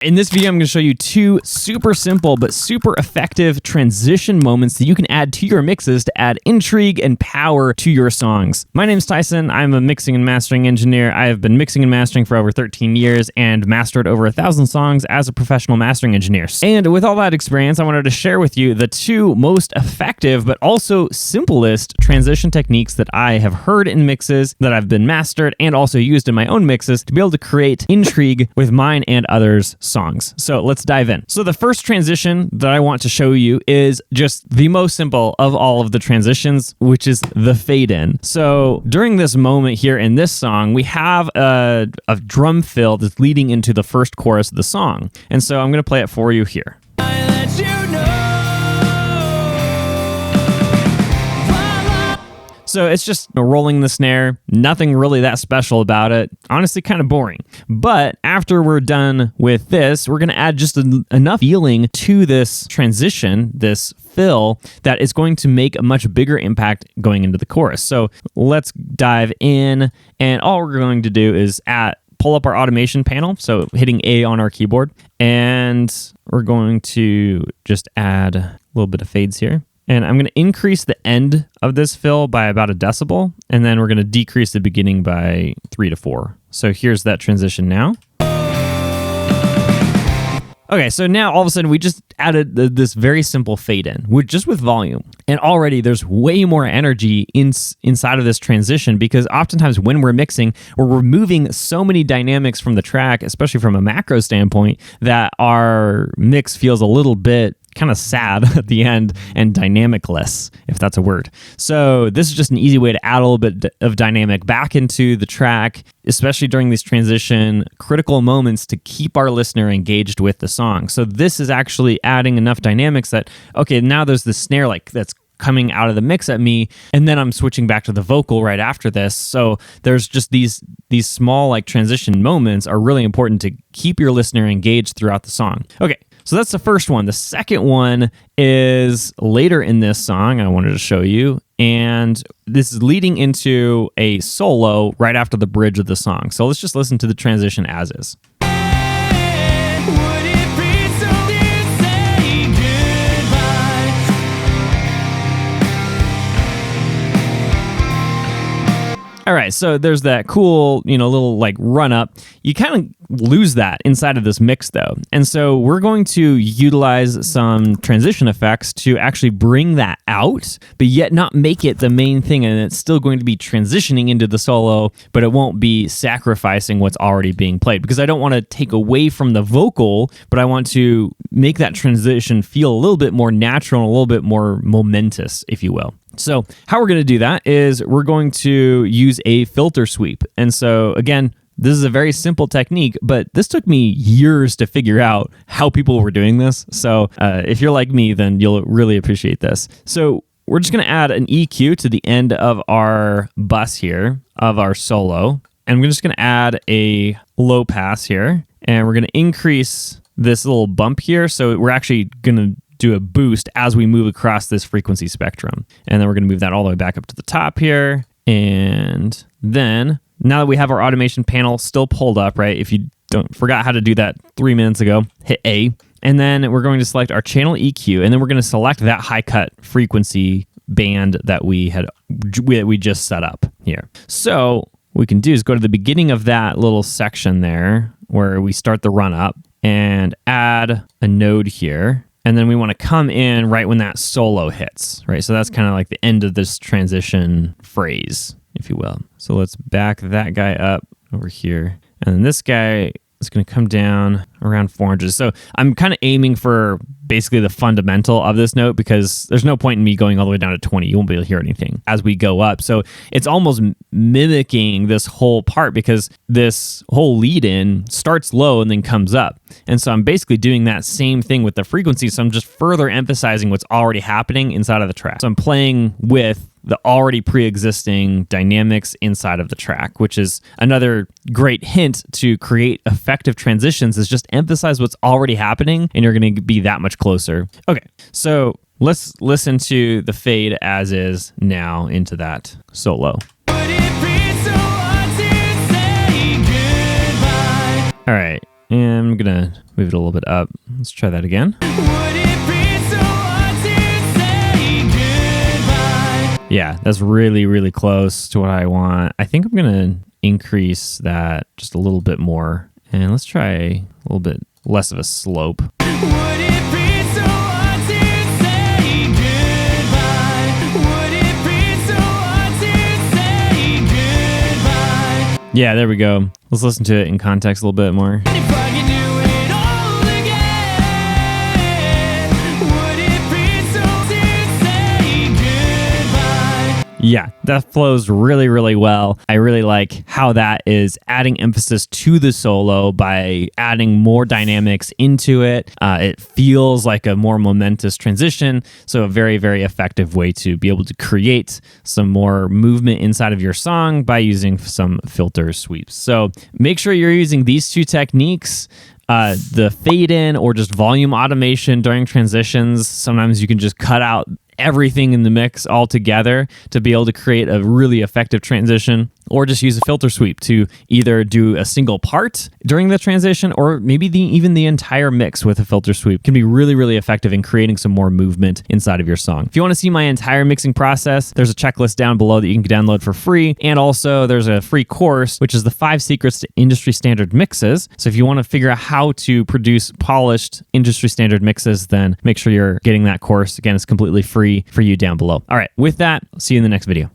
In this video, I'm going to show you two super simple but super effective transition moments that you can add to your mixes to add intrigue and power to your songs. My name's Tyson. I'm a mixing and mastering engineer. I have been mixing and mastering for over 13 years and mastered over 1,000 songs as a professional mastering engineer. And with all that experience, I wanted to share with you the two most effective but also simplest transition techniques that I have heard in mixes, that I've been mastered, and also used in my own mixes to be able to create intrigue with mine and others' songs. So let's dive in. So the first transition that I want to show you is just the most simple of all of the transitions, which is the fade in. So during this moment here in this song, we have a drum fill that's leading into the first chorus of the song. And so I'm going to play it for you here. So it's just rolling the snare, nothing really that special about it. Honestly, kind of boring. But after we're done with this, we're going to add just enough feeling to this transition, this fill, that is going to make a much bigger impact going into the chorus. So let's dive in, and all we're going to do is pull up our automation panel, so hitting A on our keyboard, and we're going to just add a little bit of fades here. And I'm going to increase the end of this fill by about a decibel, and then we're going to decrease the beginning by 3 to 4. So here's that transition now. Okay, so now all of a sudden we just added this very simple fade in, just with volume. And already there's way more energy inside of this transition, because oftentimes when we're mixing, we're removing so many dynamics from the track, especially from a macro standpoint, that our mix feels a little bit kind of sad at the end and dynamicless, if that's a word. So this is just an easy way to add a little bit of dynamic back into the track, especially during these transition critical moments, to keep our listener engaged with the song. So this is actually adding enough dynamics that, okay, now there's this snare that's coming out of the mix at me, and then I'm switching back to the vocal right after this. So there's just these small transition moments are really important to keep your listener engaged throughout the song. Okay, so that's the first one. The second one is later in this song I wanted to show you, and this is leading into a solo right after the bridge of the song. So let's just listen to the transition as is. All right, so there's that cool, little run up. You kind of lose that inside of this mix though. And so we're going to utilize some transition effects to actually bring that out, but yet not make it the main thing. And it's still going to be transitioning into the solo, but it won't be sacrificing what's already being played, because I don't want to take away from the vocal, but I want to make that transition feel a little bit more natural and a little bit more momentous, if you will. So how we're going to do that is we're going to use a filter sweep. And so again, this is a very simple technique, but this took me years to figure out how people were doing this. So if you're like me, then you'll really appreciate this. So we're just going to add an EQ to the end of our bus here, of our solo. And we're just going to add a low pass here. And we're going to increase this little bump here. So we're actually going to do a boost as we move across this frequency spectrum. And then we're going to move that all the way back up to the top here. And then now that we have our automation panel still pulled up, right? If you forgot how to do that 3 minutes ago, hit A. And then we're going to select our channel EQ, and then we're going to select that high cut frequency band that we just set up here. So what we can do is go to the beginning of that little section there where we start the run up and add a node here. And then we want to come in right when that solo hits, right? So that's kind of like the end of this transition phrase, if you will. So let's back that guy up over here. And then this guy is going to come down around 400. So I'm kind of aiming for basically the fundamental of this note, because there's no point in me going all the way down to 20. You won't be able to hear anything as we go up. So it's almost mimicking this whole part, because this whole lead in starts low and then comes up. And so I'm basically doing that same thing with the frequency. So I'm just further emphasizing what's already happening inside of the track. So I'm playing with the already pre-existing dynamics inside of the track, which is another great hint to create effective transitions, is just emphasize what's already happening and you're going to be that much closer. Okay, so let's listen to the fade as is now into that solo. All right, And I'm going to move it a little bit up. Let's try that again. Yeah, that's really, really close to what I want. I think I'm going to increase that just a little bit more. And let's try a little bit less of a slope. Yeah, there we go. Let's listen to it in context a little bit more. Yeah, that flows really, really well. I really like how that is adding emphasis to the solo by adding more dynamics into it. It feels like a more momentous transition. So a very, very effective way to be able to create some more movement inside of your song by using some filter sweeps. So make sure you're using these two techniques. The fade in or just volume automation during transitions. Sometimes you can just cut out everything in the mix altogether to be able to create a really effective transition, or just use a filter sweep to either do a single part during the transition or maybe even the entire mix with a filter sweep can be really, really effective in creating some more movement inside of your song. If you want to see my entire mixing process, there's a checklist down below that you can download for free. And also there's a free course, which is the 5 secrets to industry standard mixes. So if you want to figure out how to produce polished industry standard mixes, then make sure you're getting that course. Again, it's completely free for you down below. All right, with that, I'll see you in the next video.